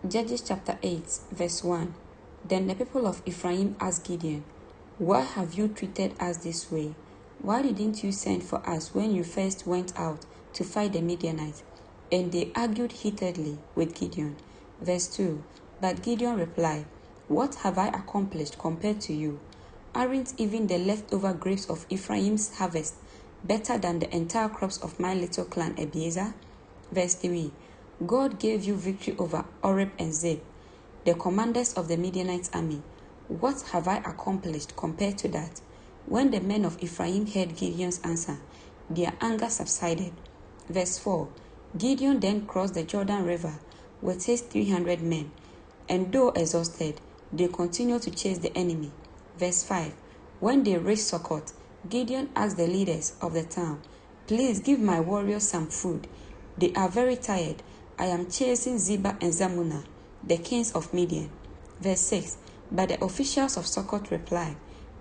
Judges chapter 8, verse 1. Then the people of Ephraim asked Gideon, "Why have you treated us this way? Why didn't you send for us when you first went out to fight the Midianites?" And they argued heatedly with Gideon. Verse 2. But Gideon replied, "What have I accomplished compared to you? Aren't even the leftover grapes of Ephraim's harvest better than the entire crops of my little clan Abiezer?" Verse 3. God gave you victory over Oreb and Zeb, the commanders of the Midianite army. What have I accomplished compared to that? When the men of Ephraim heard Gideon's answer, their anger subsided. Verse 4. Gideon then crossed the Jordan River with his 300 men, and though exhausted, they continued to chase the enemy. Verse 5. When they reached Succoth, Gideon asked the leaders of the town, "Please give my warriors some food. They are very tired. I am chasing Zebah and Zalmunna, the kings of Midian." Verse 6. But the officials of Succoth replied,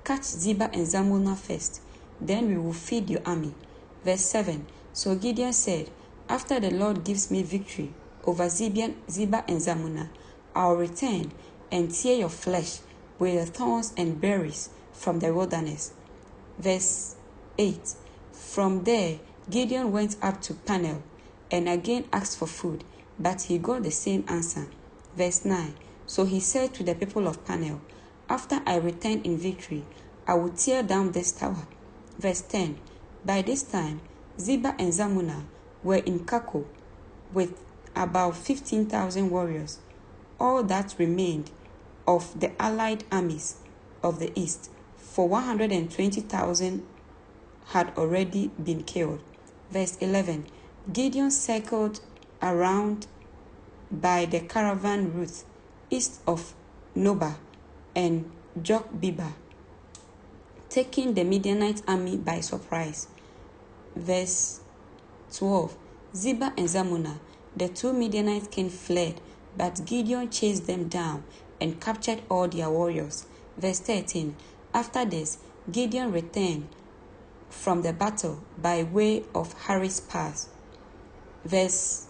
"Catch Zebah and Zalmunna first, then we will feed your army." Verse 7. So Gideon said, "After the Lord gives me victory over Zebah and Zalmunna, I will return and tear your flesh with the thorns and berries from the wilderness." Verse 8. From there, Gideon went up to Peniel and again asked for food, but he got the same answer. Verse 9. So he said to the people of Peniel, "After I return in victory, I will tear down this tower." Verse 10. By this time, Zebah and Zalmunna were in Kako with about 15,000 warriors, all that remained of the allied armies of the east, for 120,000 had already been killed. Verse 11. Gideon circled around by the caravan route east of Nobah and Jokbibah, taking the Midianite army by surprise. Verse 12. Zebah and Zalmunna, the two Midianite kings, fled, but Gideon chased them down and captured all their warriors. Verse 13. After this, Gideon returned from the battle by way of Haris Pass. Verse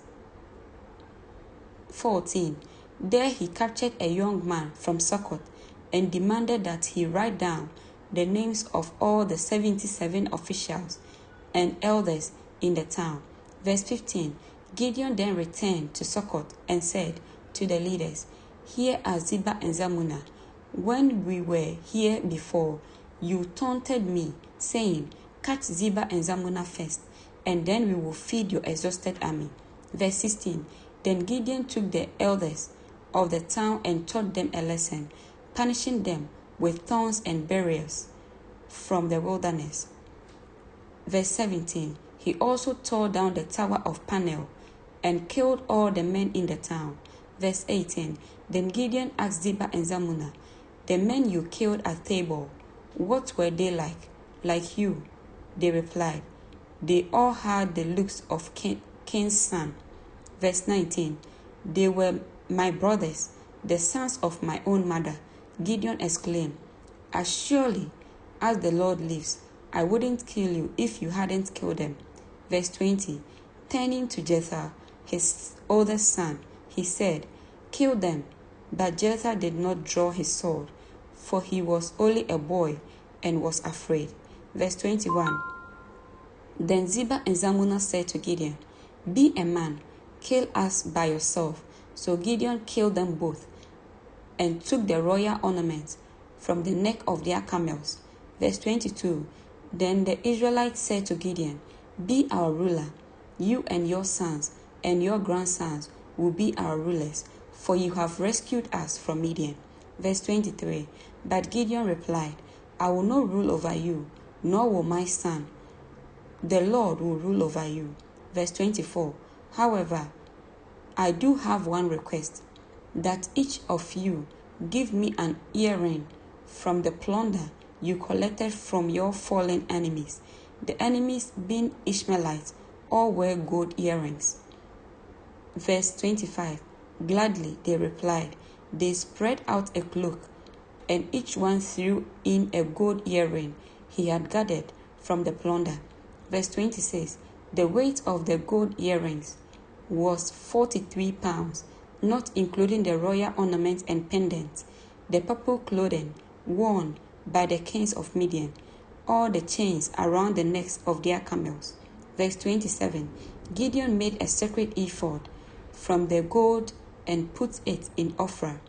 14. There he captured a young man from Succoth and demanded that he write down the names of all the 77 officials and elders in the town. Verse 15. Gideon then returned to Succoth and said to the leaders, "Here are Zebah and Zalmunna. When we were here before, you taunted me, saying, 'Catch Zebah and Zalmunna first, and then we will feed your exhausted army.'" Verse 16. Then Gideon took the elders of the town and taught them a lesson, punishing them with thorns and berries from the wilderness. Verse 17. He also tore down the tower of Peniel and killed all the men in the town. Verse 18. Then Gideon asked Zebah and Zalmunna, "The men you killed at Tabor, what were they like?" "Like you," they replied. "They all had the looks of Cain's son." Verse 19. "They were my brothers, the sons of my own mother." Gideon exclaimed, "As surely as the Lord lives, I wouldn't kill you if you hadn't killed them." Verse 20. Turning to Jephthah, his oldest son, he said, "Kill them." But Jephthah did not draw his sword, for he was only a boy and was afraid. Verse 21. Then Zebah and Zalmunna said to Gideon, "Be a man, kill us by yourself." So Gideon killed them both and took the royal ornaments from the neck of their camels. Verse 22. Then the Israelites said to Gideon, "Be our ruler. You and your sons and your grandsons will be our rulers, for you have rescued us from Midian." Verse 23. But Gideon replied, "I will not rule over you, nor will my son. The Lord will rule over you." Verse 24. However, I do have one request, that each of you give me an earring from the plunder you collected from your fallen enemies. The enemies, being Ishmaelites, all wear gold earrings. Verse 25. Gladly, they replied. They spread out a cloak, and each one threw in a gold earring he had gathered from the plunder. Verse 26. The weight of the gold earrings was 43 pounds, not including the royal ornaments and pendants, the purple clothing worn by the kings of Midian, or the chains around the necks of their camels. Verse 27, Gideon made a sacred ephod from the gold and put it in Ophrah,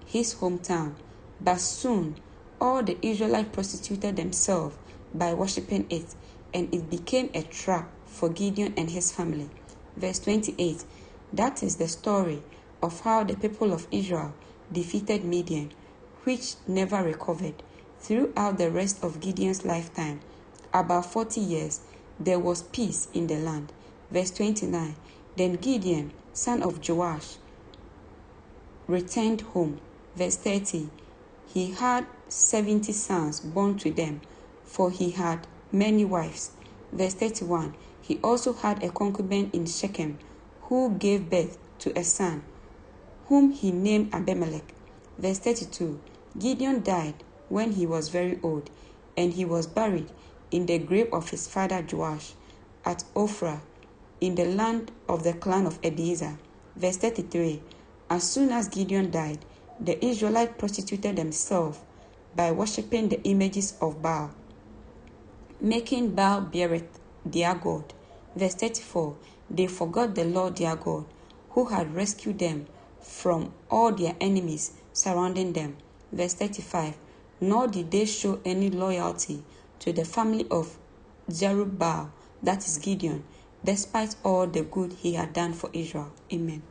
his hometown. But soon all the Israelites prostituted themselves by worshipping it, and it became a trap for Gideon and his family. Verse 28, that is the story of how the people of Israel defeated Midian, which never recovered. Throughout the rest of Gideon's lifetime, about 40 years, there was peace in the land. Verse 29, then Gideon, son of Joash, returned home. Verse 30, he had 70 sons born to them, for he had many wives. Verse 31, he also had a concubine in Shechem, who gave birth to a son, whom he named Abimelech. Verse 32, Gideon died when he was very old, and he was buried in the grave of his father Joash at Ophrah, in the land of the clan of Abiezer. Verse 33, as soon as Gideon died, the Israelites prostituted themselves by worshipping the images of Baal, making Baal Berith their god. Verse 34, they forgot the Lord their God, who had rescued them from all their enemies surrounding them. Verse 35, nor did they show any loyalty to the family of Jerubbaal, that is Gideon, despite all the good he had done for Israel. Amen.